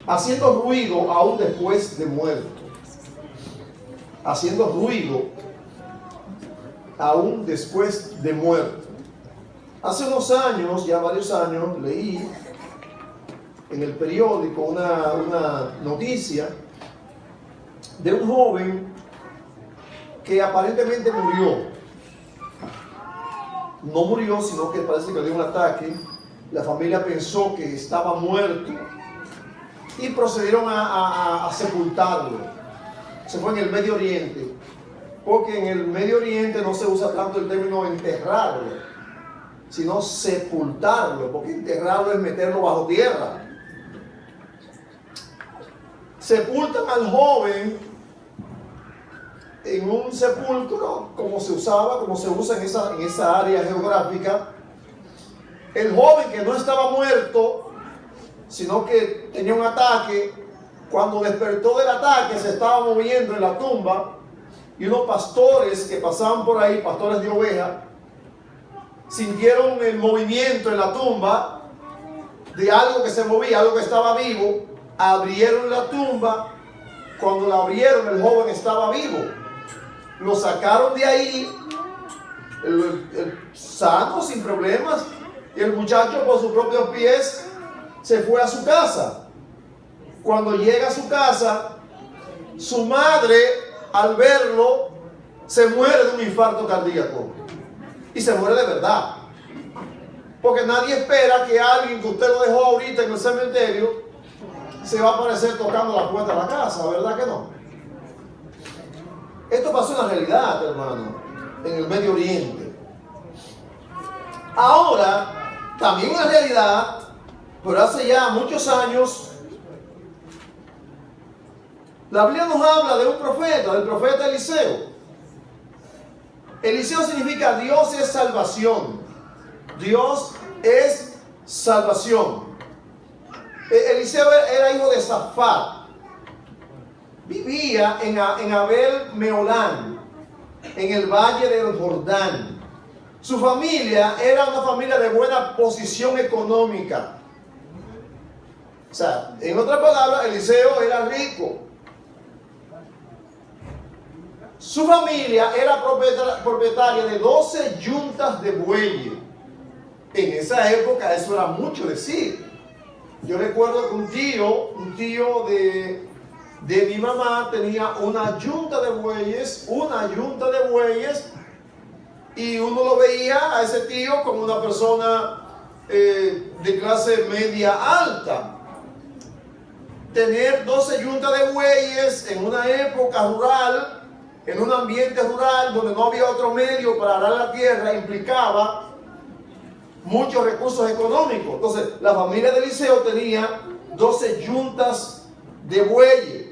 haciendo ruido aún después de muerto. Haciendo ruido aún después de muerto. Hace unos años, ya varios años, leí en el periódico una noticia de un joven que aparentemente murió. No murió, sino que parece que le dio un ataque. La familia pensó que estaba muerto y procedieron a sepultarlo. Se fue en el Medio Oriente, porque en el Medio Oriente no se usa tanto el término enterrarlo, sino sepultarlo, porque enterrarlo es meterlo bajo tierra. Sepultan al joven en un sepulcro, como se usaba, como se usa en esa área geográfica. El joven, que no estaba muerto, sino que tenía un ataque, cuando despertó del ataque se estaba moviendo en la tumba, y unos pastores que pasaban por ahí, pastores de ovejas, sintieron el movimiento en la tumba de algo que se movía, algo que estaba vivo. Abrieron la tumba. Cuando la abrieron, el joven estaba vivo. Lo sacaron de ahí, sano, sin problemas, y el muchacho por sus propios pies se fue a su casa. Cuando llega a su casa, su madre, al verlo, se muere de un infarto cardíaco. Y se muere de verdad. Porque nadie espera que alguien que usted lo dejó ahorita en el cementerio se va a aparecer tocando la puerta de la casa, ¿verdad que no? Esto pasó en la realidad, hermano, en el Medio Oriente. Ahora, también una realidad, pero hace ya muchos años, la Biblia nos habla de un profeta, del profeta Eliseo. Eliseo significa Dios es salvación. Dios es salvación. Eliseo era hijo de Safat. Vivía en Abel Meolán, en el valle del Jordán. Su familia era una familia de buena posición económica. O sea, en otras palabras, Eliseo era rico. Su familia era propietaria de 12 yuntas de bueyes. En esa época eso era mucho decir. Yo recuerdo que un tío de mi mamá tenía una yunta de bueyes, y uno lo veía a ese tío como una persona de clase media alta. Tener 12 yuntas de bueyes en una época rural, en un ambiente rural donde no había otro medio para arar la tierra, implicaba muchos recursos económicos. Entonces, la familia de Eliseo tenía 12 yuntas de bueyes.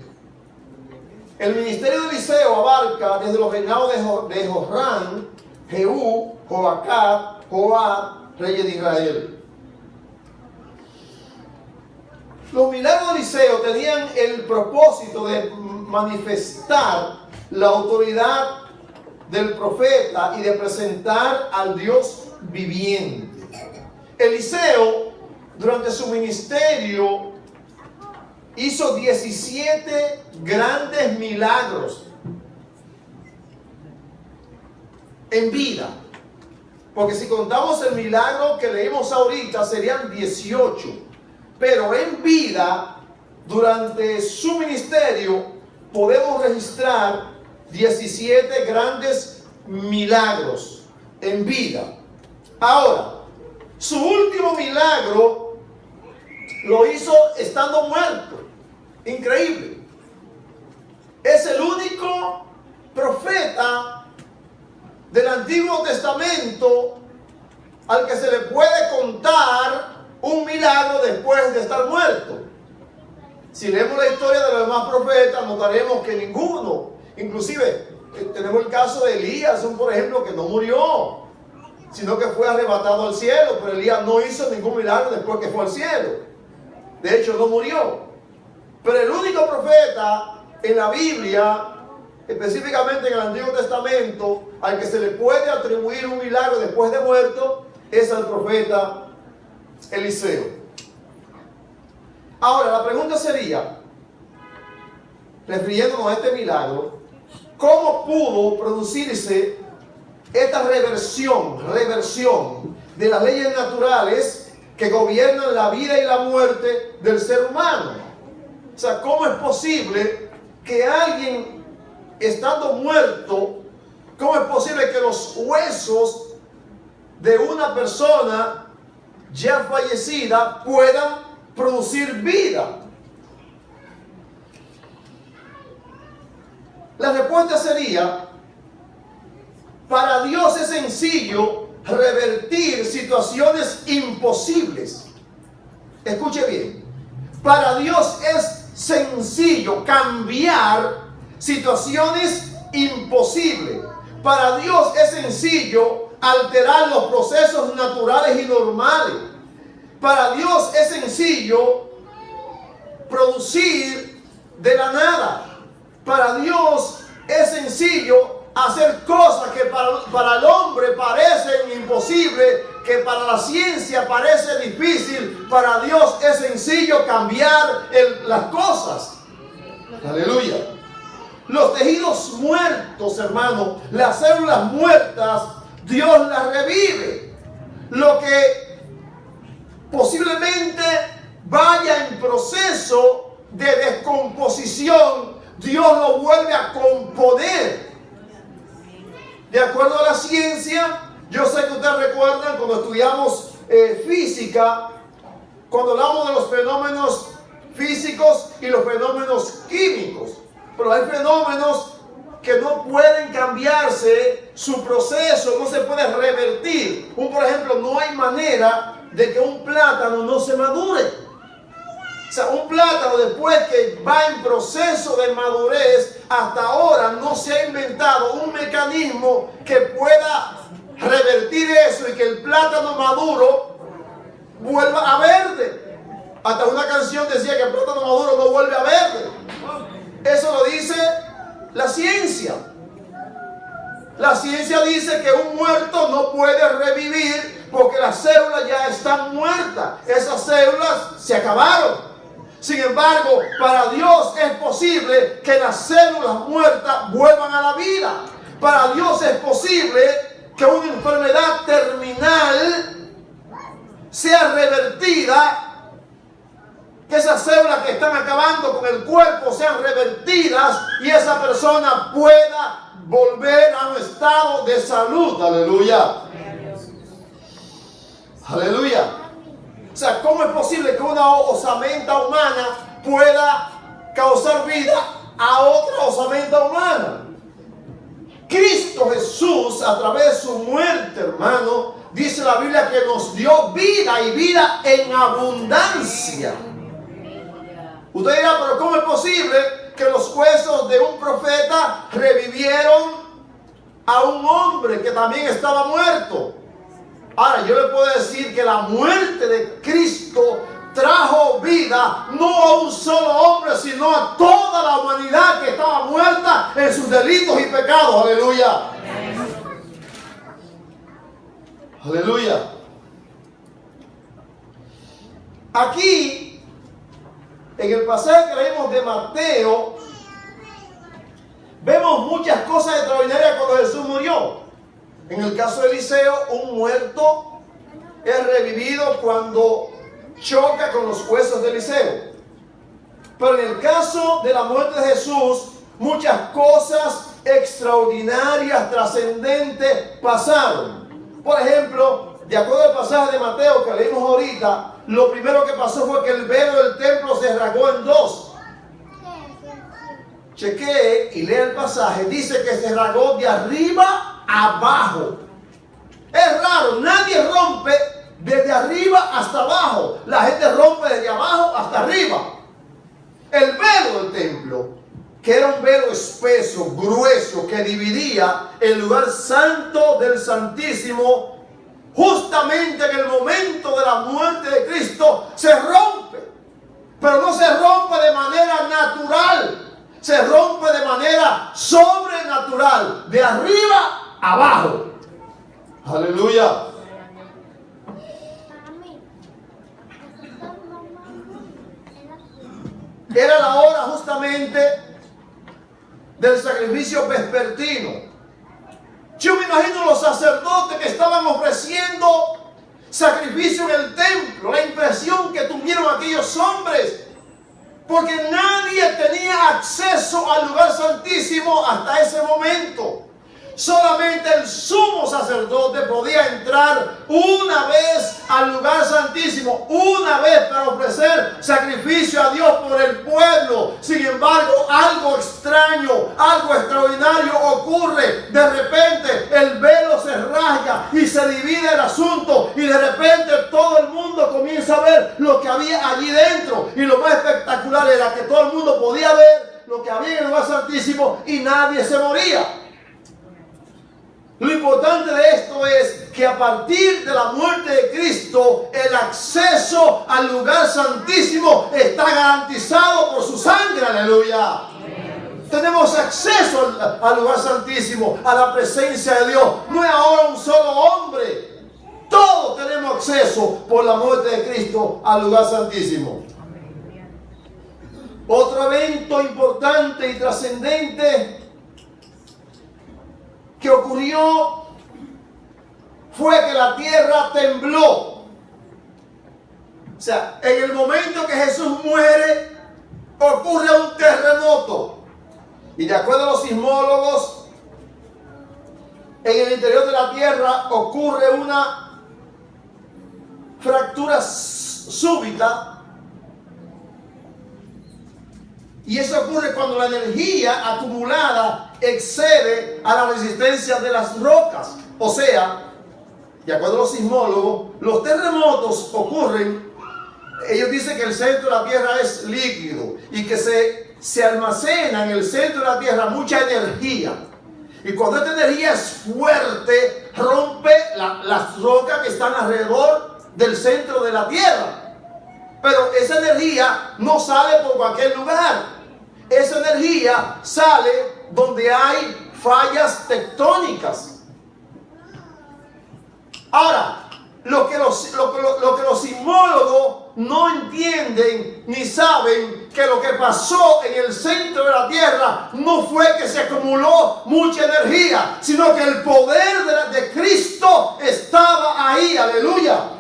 El ministerio de Eliseo abarca desde los reinados de Joram, Jehú, Joacab, Joab, reyes de Israel. Los milagros de Eliseo tenían el propósito de manifestar la autoridad del profeta y de presentar al Dios viviente. Eliseo, durante su ministerio, hizo 17 grandes milagros en vida. Porque si contamos el milagro que leímos ahorita, serían 18. Pero en vida, durante su ministerio, podemos registrar 17 grandes milagros en vida. Ahora, su último milagro lo hizo estando muerto. Increíble. Es el único profeta del Antiguo Testamento al que se le puede contar un milagro después de estar muerto. Si leemos la historia de los demás profetas, notaremos que ninguno, inclusive tenemos el caso de Elías, por ejemplo, que no murió, sino que fue arrebatado al cielo, pero Elías no hizo ningún milagro después que fue al cielo. De hecho, no murió. Pero el único profeta en la Biblia, específicamente en el Antiguo Testamento, al que se le puede atribuir un milagro después de muerto, es al profeta Eliseo. Ahora, la pregunta sería, refiriéndonos a este milagro, ¿cómo pudo producirse esta reversión de las leyes naturales que gobiernan la vida y la muerte del ser humano? O sea, ¿cómo es posible que alguien, estando muerto, cómo es posible que los huesos de una persona ya fallecida puedan producir vida? La respuesta sería, para Dios es sencillo revertir situaciones imposibles. Escuche bien, para Dios es sencillo cambiar situaciones imposibles. Para Dios es sencillo alterar los procesos naturales y normales. Para Dios es sencillo producir de la nada. Para Dios es sencillo hacer cosas que para el hombre parecen imposibles, que para la ciencia parece difícil. Para Dios es sencillo cambiar las cosas. Aleluya. Los tejidos muertos, hermano, las células muertas, Dios las revive. Lo que posiblemente vaya en proceso de descomposición, Dios lo vuelve a componer. De acuerdo a la ciencia, yo sé que ustedes recuerdan cuando estudiamos física, cuando hablamos de los fenómenos físicos y los fenómenos químicos. Pero hay fenómenos que no pueden cambiarse, su proceso no se puede revertir. Por ejemplo, no hay manera de que un plátano no se madure. O sea, un plátano después que va en proceso de madurez, hasta ahora no se ha inventado un mecanismo que pueda revertir eso y que el plátano maduro vuelva a verde. Hasta una canción decía que el plátano maduro no vuelve a verde. Eso lo dice la ciencia. La ciencia dice que un muerto no puede revivir porque las células ya están muertas. Esas células se acabaron. Sin embargo, para Dios es posible que las células muertas vuelvan a la vida. Para Dios es posible que una enfermedad terminal sea revertida, que esas células que están acabando con el cuerpo sean revertidas y esa persona pueda volver a un estado de salud. Aleluya. Aleluya. O sea, ¿cómo es posible que una osamenta humana pueda causar vida a otra osamenta humana? Cristo Jesús, a través de su muerte, hermano, dice la Biblia que nos dio vida y vida en abundancia. Usted dirá, pero ¿cómo es posible que los huesos de un profeta revivieron a un hombre que también estaba muerto? Ahora, yo le puedo decir que la muerte de Cristo trajo vida no a un solo hombre, sino a toda la humanidad que estaba muerta en sus delitos y pecados. Aleluya. Aleluya. Aquí, en el pasaje que leímos de Mateo, vemos muchas cosas extraordinarias cuando Jesús murió. En el caso de Eliseo, un muerto es revivido cuando choca con los huesos de Eliseo. Pero en el caso de la muerte de Jesús, muchas cosas extraordinarias, trascendentes pasaron. Por ejemplo, de acuerdo al pasaje de Mateo que leímos ahorita, lo primero que pasó fue que el velo del templo se rasgó en dos. Chequee y lea el pasaje. Dice que se rasgó de arriba abajo. Es raro, nadie rompe desde arriba hasta abajo. La gente rompe desde abajo hasta arriba. El velo del templo, que era un velo espeso, grueso, que dividía el lugar santo del Santísimo, justamente en el momento de la muerte de Cristo, se rompe. Pero no se rompe de manera natural, se rompe de manera sobrenatural, de arriba abajo. Aleluya. Era la hora justamente del sacrificio vespertino. Yo me imagino los sacerdotes que estaban ofreciendo sacrificio en el templo, la impresión que tuvieron aquellos hombres, porque nadie tenía acceso al lugar santísimo hasta ese momento. Solamente el sumo sacerdote podía entrar una vez al lugar santísimo, una vez para ofrecer sacrificio a Dios por el pueblo. Sin embargo, algo extraño, algo extraordinario ocurre. De repente el velo se rasga y se divide el asunto, y de repente todo el mundo comienza a ver lo que había allí dentro. Y lo más espectacular era que todo el mundo podía ver lo que había en el lugar santísimo y nadie se moría. Lo importante de esto es que a partir de la muerte de Cristo, el acceso al lugar santísimo está garantizado por su sangre. Aleluya. Tenemos acceso al lugar santísimo, a la presencia de Dios. No es ahora un solo hombre. Todos tenemos acceso por la muerte de Cristo al lugar santísimo. Otro evento importante y trascendente que ocurrió fue que la tierra tembló. O sea, en el momento que Jesús muere, ocurre un terremoto. Y de acuerdo a los sismólogos, en el interior de la tierra ocurre una fractura súbita. Y eso ocurre cuando la energía acumulada excede a la resistencia de las rocas. O sea, de acuerdo a los sismólogos, los terremotos ocurren. Ellos dicen que el centro de la Tierra es líquido y que se almacena en el centro de la Tierra mucha energía. Y cuando esta energía es fuerte, rompe las rocas que están alrededor del centro de la Tierra. Pero esa energía no sale por cualquier lugar. Esa energía sale donde hay fallas tectónicas. Ahora, lo que los sismólogos no entienden ni saben, que lo que pasó en el centro de la tierra no fue que se acumuló mucha energía, sino que el poder de Cristo estaba ahí. Aleluya.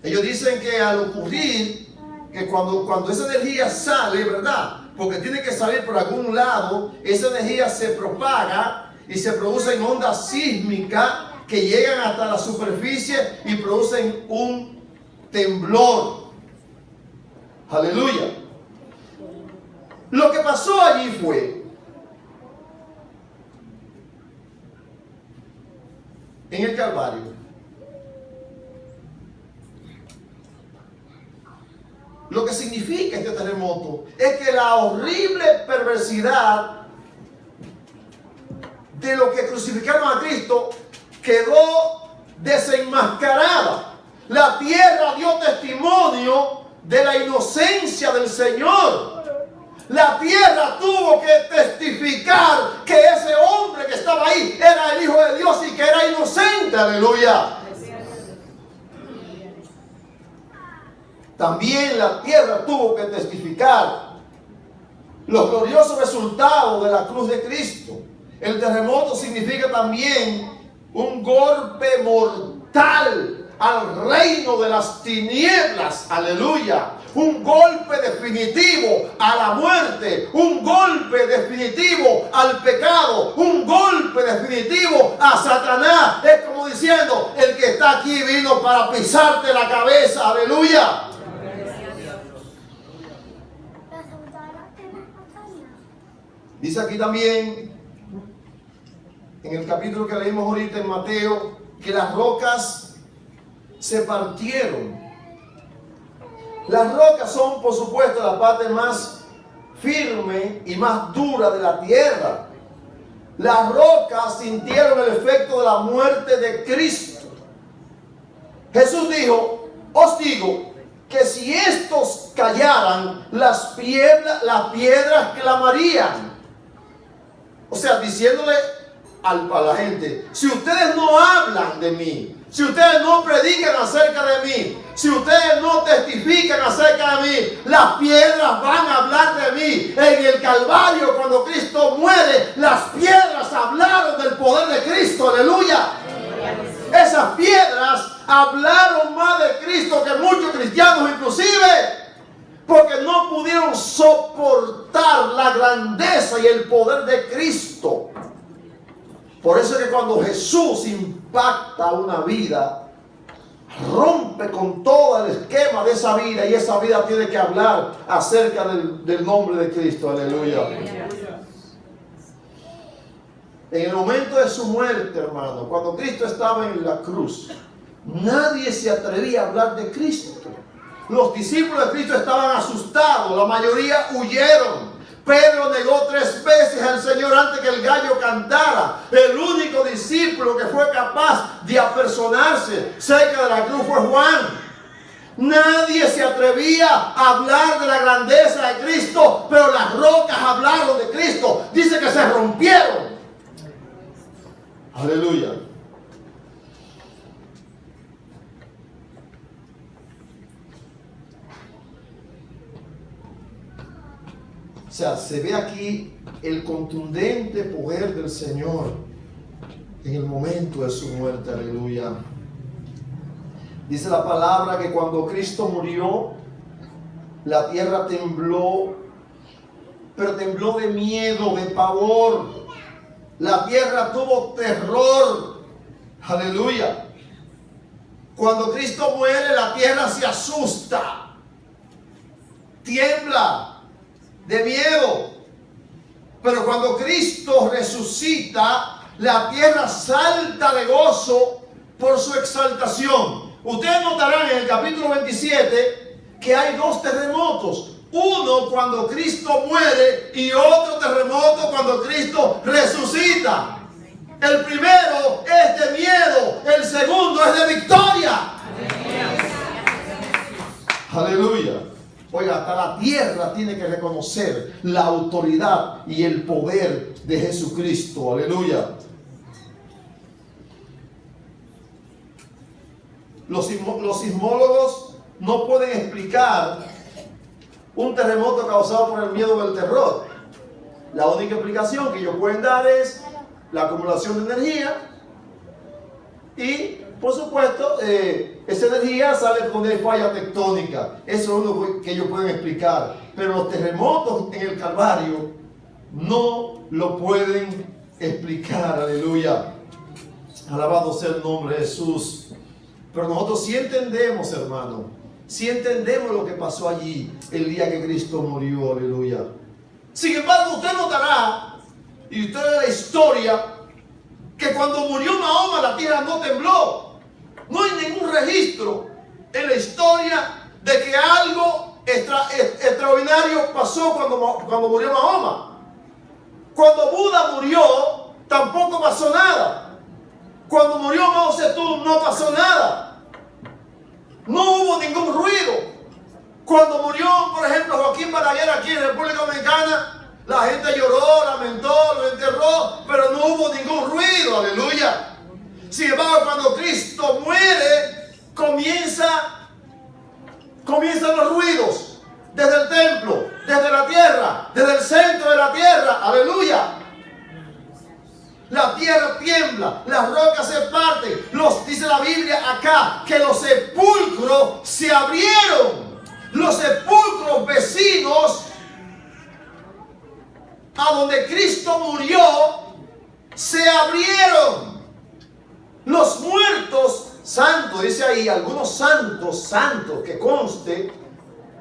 Ellos dicen que al ocurrir, que cuando esa energía sale, ¿verdad? Porque tiene que salir por algún lado, esa energía se propaga y se producen ondas sísmicas que llegan hasta la superficie y producen un temblor. Aleluya. Lo que pasó allí fue, en el Calvario, lo que significa este terremoto es que la horrible perversidad de lo que crucificaron a Cristo quedó desenmascarada. La tierra dio testimonio de la inocencia del Señor. La tierra tuvo que testificar que ese hombre que estaba ahí era el Hijo de Dios y que era inocente. Aleluya. También la tierra tuvo que testificar los gloriosos resultados de la cruz de Cristo. El terremoto significa también un golpe mortal al reino de las tinieblas. Aleluya. Un golpe definitivo a la muerte, un golpe definitivo al pecado, un golpe definitivo a Satanás. Es como diciendo, el que está aquí vino para pisarte la cabeza. Aleluya. Dice aquí también, en el capítulo que leímos ahorita en Mateo, que las rocas se partieron. Las rocas son, por supuesto, la parte más firme y más dura de la tierra. Las rocas sintieron el efecto de la muerte de Cristo. Jesús dijo, os digo que si estos callaran, las piedras clamarían. O sea, diciéndole a la gente, si ustedes no hablan de mí, si ustedes no predican acerca de mí, si ustedes no testifican acerca de mí, las piedras van a hablar de mí. En el Calvario, cuando Cristo muere, las piedras hablaron del poder de Cristo. Aleluya. Esas piedras hablaron más de Cristo que muchos cristianos inclusive, porque no pudieron soportar la grandeza y el poder de Cristo. Por eso es que cuando Jesús impacta una vida, rompe con todo el esquema de esa vida, y esa vida tiene que hablar acerca del nombre de Cristo. Aleluya. En el momento de su muerte, hermano, cuando Cristo estaba en la cruz, nadie se atrevía a hablar de Cristo. Los discípulos de Cristo estaban asustados, la mayoría huyeron. Pedro negó 3 veces al Señor antes que el gallo cantara. El único discípulo que fue capaz de apersonarse cerca de la cruz fue Juan. Nadie se atrevía a hablar de la grandeza de Cristo, pero las rocas hablaron de Cristo. Dice que se rompieron. Aleluya. O sea, se ve aquí el contundente poder del Señor en el momento de su muerte. Aleluya. Dice la palabra que cuando Cristo murió, la tierra tembló, pero tembló de miedo, de pavor. La tierra tuvo terror. Aleluya. Cuando Cristo muere, la tierra se asusta, tiembla de miedo. Pero cuando Cristo resucita, la tierra salta de gozo por su exaltación. Ustedes notarán en el capítulo 27 que hay 2 terremotos. Uno cuando Cristo muere y otro terremoto cuando Cristo resucita. El primero es de miedo, el segundo es de victoria. Aleluya. Oiga, hasta la tierra tiene que reconocer la autoridad y el poder de Jesucristo. Aleluya. Los sismólogos no pueden explicar un terremoto causado por el miedo o el terror. La única explicación que ellos pueden dar es la acumulación de energía y, por supuesto, esa energía sale cuando hay falla tectónica. Eso es lo que ellos pueden explicar. Pero los terremotos en el Calvario no lo pueden explicar. Aleluya. Alabado sea el nombre de Jesús. Pero nosotros sí entendemos, hermano, sí entendemos lo que pasó allí el día que Cristo murió. Aleluya. Sin embargo, usted notará, y usted ve la historia, que cuando murió Mahoma la tierra no tembló. No hay ningún registro en la historia de que algo extraordinario pasó cuando murió Mahoma. Cuando Buda murió, tampoco pasó nada. Cuando murió Mao Zedong, no pasó nada. No hubo ningún ruido. Cuando murió, por ejemplo, Joaquín Balaguer aquí en República Dominicana, la gente lloró, lamentó, lo enterró, pero no hubo ningún ruido. Aleluya. Sin embargo, cuando Cristo muere, comienzan los ruidos desde el templo, desde la tierra, desde el centro de la tierra. Aleluya. La tierra tiembla, las rocas se parten. Dice la Biblia acá que los sepulcros se abrieron. Los sepulcros vecinos a donde Cristo murió se abrieron. Los muertos santos, dice ahí, algunos santos, que conste,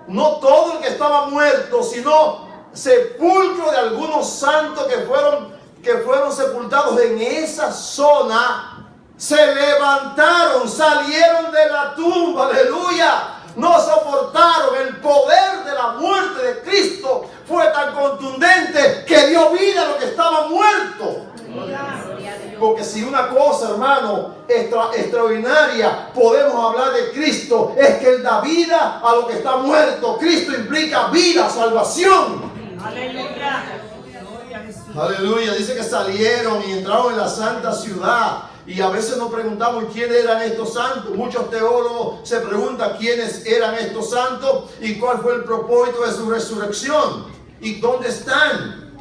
no todo el que estaba muerto, sino sepulcro de algunos santos que fueron sepultados en esa zona, se levantaron, salieron de la tumba. Aleluya. No soportaron el poder de la muerte de Cristo. Fue tan contundente que dio vida a lo que estaba muerto. Porque si una cosa, hermano, extraordinaria podemos hablar de Cristo, es que Él da vida a lo que está muerto. Cristo implica vida, salvación. Aleluya. Aleluya. Dice que salieron y entraron en la santa ciudad Y a veces nos preguntamos quiénes eran estos santos. Muchos teólogos se preguntan quiénes eran estos santos y cuál fue el propósito de su resurrección y dónde están.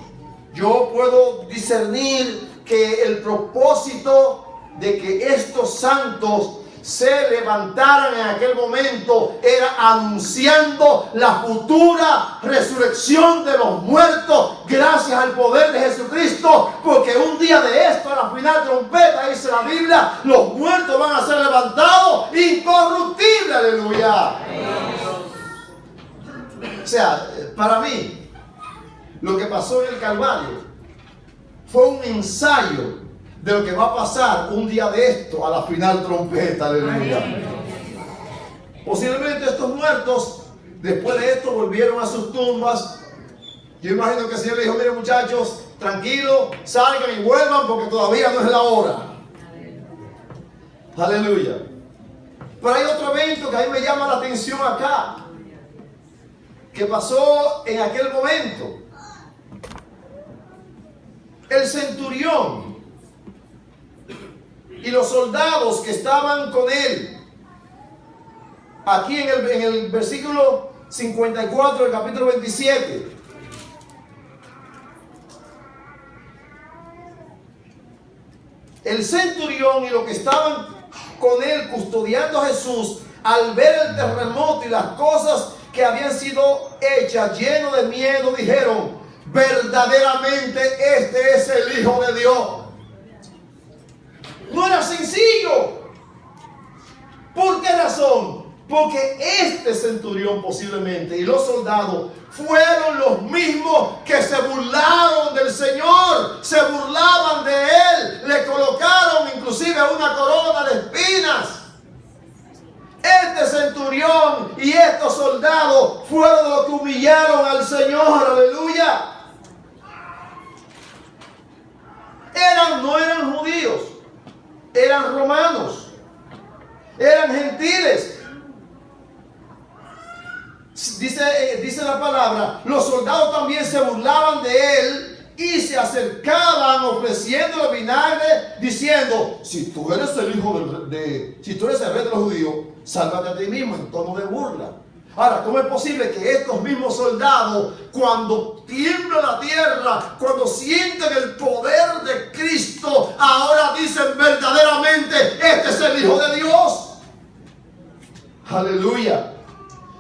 Yo puedo discernir que el propósito de que estos santos se levantaran en aquel momento era anunciando la futura resurrección de los muertos gracias al poder de Jesucristo, porque un día de esto, a la final trompeta, dice la Biblia, los muertos van a ser levantados incorruptibles. Aleluya. O sea, para mí lo que pasó en el Calvario fue un ensayo de lo que va a pasar un día de esto a la final trompeta. Aleluya. Posiblemente estos muertos después de esto volvieron a sus tumbas. Yo imagino que el Señor le dijo: miren, muchachos, tranquilos, salgan y vuelvan porque todavía no es la hora. Aleluya. Pero hay otro evento que a mí me llama la atención acá, que pasó en aquel momento. El centurión y los soldados que estaban con él, aquí en el versículo 54 del capítulo 27, el centurión y los que estaban con él custodiando a Jesús, al ver el terremoto y las cosas que habían sido hechas, llenos de miedo, dijeron: verdaderamente este es el Hijo de Dios. No era sencillo. ¿Por qué razón? Porque este centurión posiblemente y los soldados fueron los mismos que se burlaron del Señor, se burlaban de Él, le colocaron inclusive una corona de espinas. Este centurión y estos soldados fueron los que humillaron al Señor. Aleluya. No eran judíos, eran romanos, eran gentiles. Dice la palabra, los soldados también se burlaban de él y se acercaban ofreciéndole vinagre, diciendo: si tú eres el hijo si tú eres el rey de los judíos, sálvate a ti mismo, en tono de burla. Ahora, ¿cómo es posible que estos mismos soldados, cuando tiembla la tierra, cuando sienten el poder de Cristo, ahora dicen verdaderamente: este es el Hijo de Dios? Aleluya.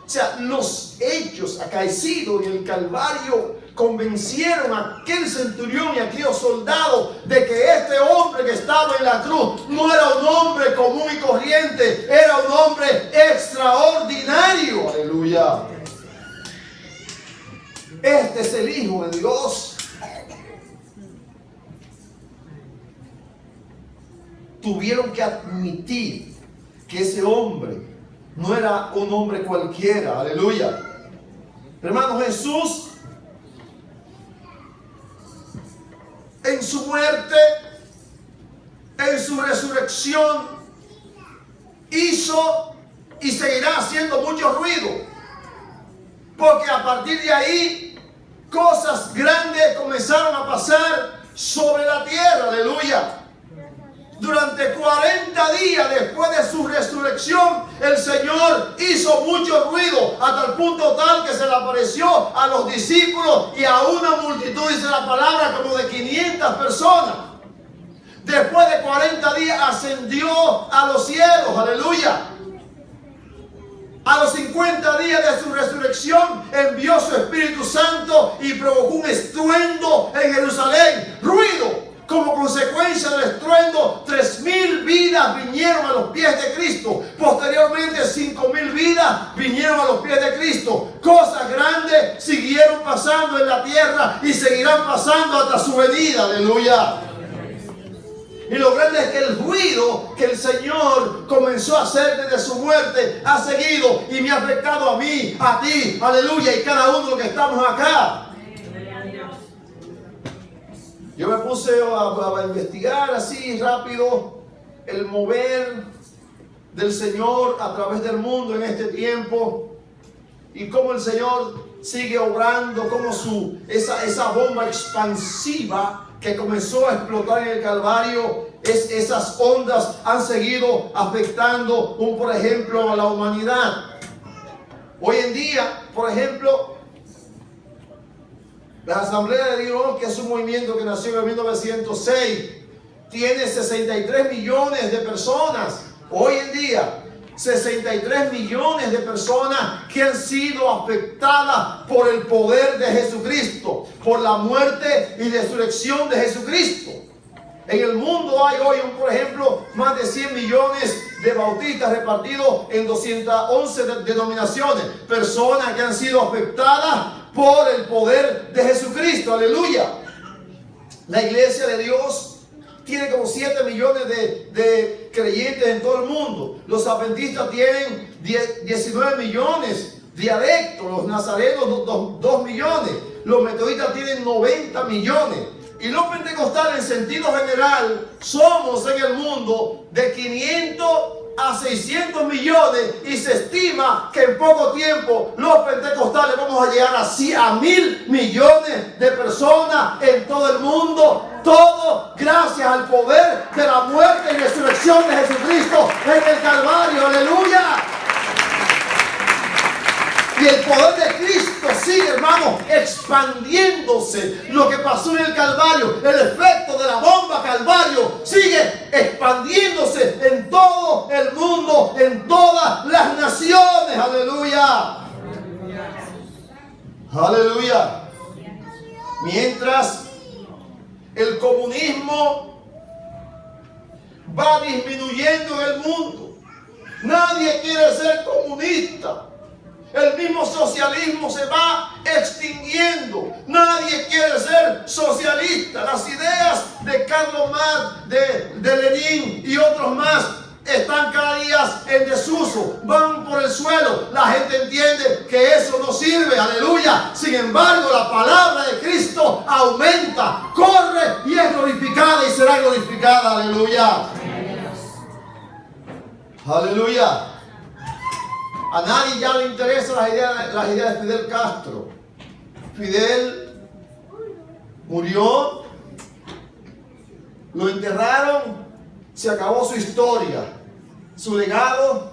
O sea, los hechos acaecidos en el Calvario convencieron a aquel centurión y a aquellos soldados de que este hombre que estaba en la cruz no era un hombre común y corriente, era un hombre extraordinario. Aleluya. Este es el Hijo de Dios. Tuvieron que admitir que ese hombre no era un hombre cualquiera. Aleluya. Hermano, Jesús en su muerte, en su resurrección, hizo y seguirá haciendo mucho ruido, porque a partir de ahí cosas grandes comenzaron a pasar sobre la tierra. Aleluya. Durante 40 días después de su resurrección, el Señor hizo mucho ruido, hasta el punto tal que se le apareció a los discípulos y a una multitud, dice la palabra, como de 500 personas. Después de 40 días ascendió a los cielos. Aleluya. A los 50 días de su resurrección envió su Espíritu Santo y provocó un estruendo en Jerusalén. Ruido. Como consecuencia del estruendo, 3,000 vidas vinieron a los pies de Cristo. Posteriormente, 5,000 vidas vinieron a los pies de Cristo. Cosas grandes siguieron pasando en la tierra y seguirán pasando hasta su venida. Aleluya. Y lo grande es que el ruido que el Señor comenzó a hacer desde su muerte ha seguido y me ha afectado a mí, a ti, aleluya, y cada uno de los que estamos acá. Yo me puse a investigar así rápido el mover del Señor a través del mundo en este tiempo y cómo el Señor sigue obrando, cómo esa bomba expansiva que comenzó a explotar en el Calvario, esas ondas han seguido afectando, por ejemplo, a la humanidad. Hoy en día, por ejemplo, la Asamblea de Dios, que es un movimiento que nació en 1906, tiene 63 millones de personas. Hoy en día, 63 millones de personas que han sido afectadas por el poder de Jesucristo, por la muerte y resurrección de Jesucristo. En el mundo hay hoy, por ejemplo, más de 100 millones de bautistas repartidos en 211 denominaciones. Personas que han sido afectadas por el poder de Jesucristo. Aleluya. La iglesia de Dios tiene como 7 millones de creyentes en todo el mundo. Los adventistas tienen 19 millones de adeptos. Los nazarenos 2 millones. Los metodistas tienen 90 millones. Y los pentecostales en sentido general somos en el mundo de 500 a 600 millones. Y se estima que en poco tiempo los pentecostales vamos a llegar a 1.000 millones de personas en todo el mundo. Todo gracias al poder de la muerte y resurrección de Jesucristo en el Calvario. ¡Aleluya! Y el poder de Cristo sigue, hermano, expandiéndose. Lo que pasó en el Calvario, el efecto de la bomba Calvario, sigue expandiéndose en todo el mundo, en todas las naciones. ¡Aleluya! ¡Aleluya! Mientras el comunismo va disminuyendo en el mundo, nadie quiere ser comunista. El mismo socialismo se va extinguiendo. Nadie quiere ser socialista. Las ideas de Carlos Marx, de Lenin y otros más están cada día en desuso. Van por el suelo. La gente entiende que eso no sirve. Aleluya. Sin embargo, la palabra de Cristo aumenta, corre y es glorificada y será glorificada. Aleluya. Aleluya. A nadie ya le interesan las ideas de Fidel Castro. Fidel murió, lo enterraron, se acabó su historia. Su legado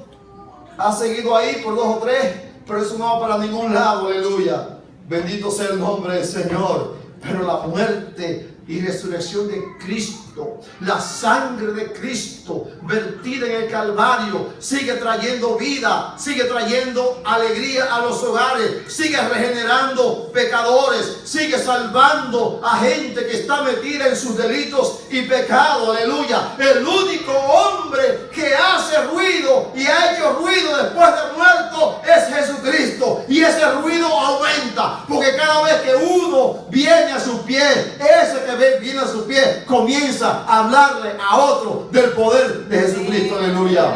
ha seguido ahí por 2 o 3, pero eso no va para ningún lado. Aleluya. Bendito sea el nombre del Señor. Pero la muerte y resurrección de Cristo, la sangre de Cristo vertida en el Calvario, sigue trayendo vida, sigue trayendo alegría a los hogares, sigue regenerando pecadores, sigue salvando a gente que está metida en sus delitos y pecados. Aleluya. El único hombre que hace ruido y ha hecho ruido después de muerto es Jesucristo, y ese ruido aumenta, porque cada vez que uno viene a sus pies, ese que viene a sus pies comienza a hablarle a otro del poder de Jesucristo. Aleluya.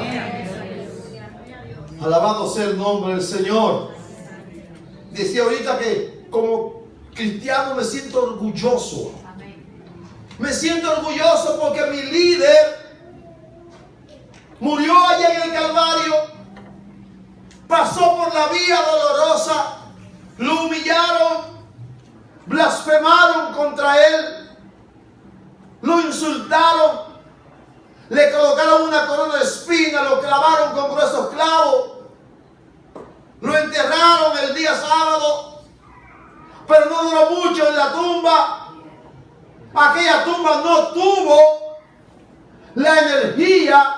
Alabado sea el nombre del Señor. Decía ahorita que como cristiano me siento orgulloso. Me siento orgulloso porque mi líder murió allá en el Calvario, pasó por la vía dolorosa, lo humillaron, blasfemaron contra él, lo insultaron, le colocaron una corona de espinas, lo clavaron con gruesos clavos, lo enterraron el día sábado, pero no duró mucho en la tumba. Aquella tumba no tuvo la energía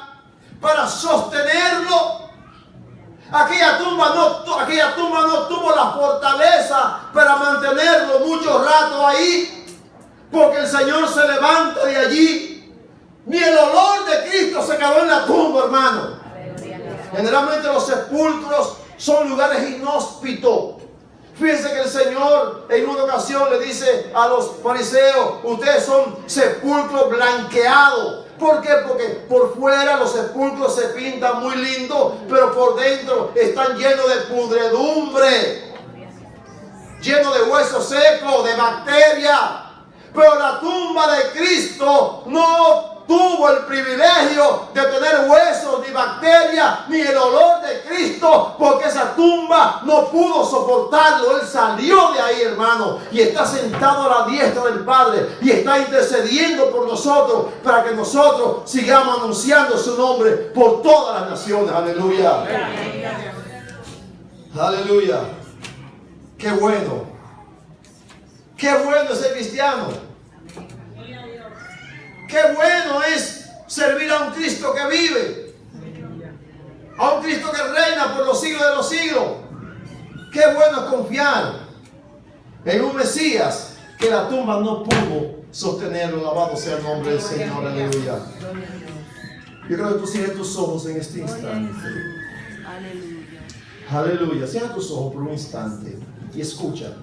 para sostenerlo. Aquella tumba no tuvo la fortaleza para mantenerlo mucho rato ahí, porque el Señor se levanta de allí. Ni el olor de Cristo se quedó en la tumba, hermano. Generalmente los sepulcros son lugares inhóspitos. Fíjense que el Señor en una ocasión le dice a los fariseos: ustedes son sepulcros blanqueados. ¿Por qué? Porque por fuera los sepulcros se pintan muy lindos, pero por dentro están llenos de pudredumbre, llenos de huesos secos, de bacterias. Pero la tumba de Cristo no tuvo el privilegio de tener huesos, ni bacterias, ni el olor de Cristo, porque esa la tumba no pudo soportarlo. Él salió de ahí, hermano, y está sentado a la diestra del Padre y está intercediendo por nosotros para que nosotros sigamos anunciando su nombre por todas las naciones. Aleluya. Aleluya. Qué bueno. Qué bueno es ser cristiano. Qué bueno es servir a un Cristo que vive. A un Cristo que reina por los siglos de los siglos. Qué bueno es confiar en un Mesías que la tumba no pudo sostenerlo. Alabado sea el nombre del Señor. Aleluya. Yo creo que tú cierres tus ojos en este instante. Aleluya. Cierra tus ojos por un instante y escucha.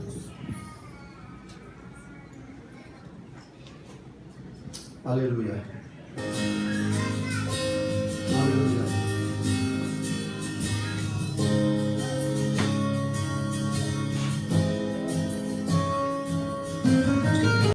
Aleluya.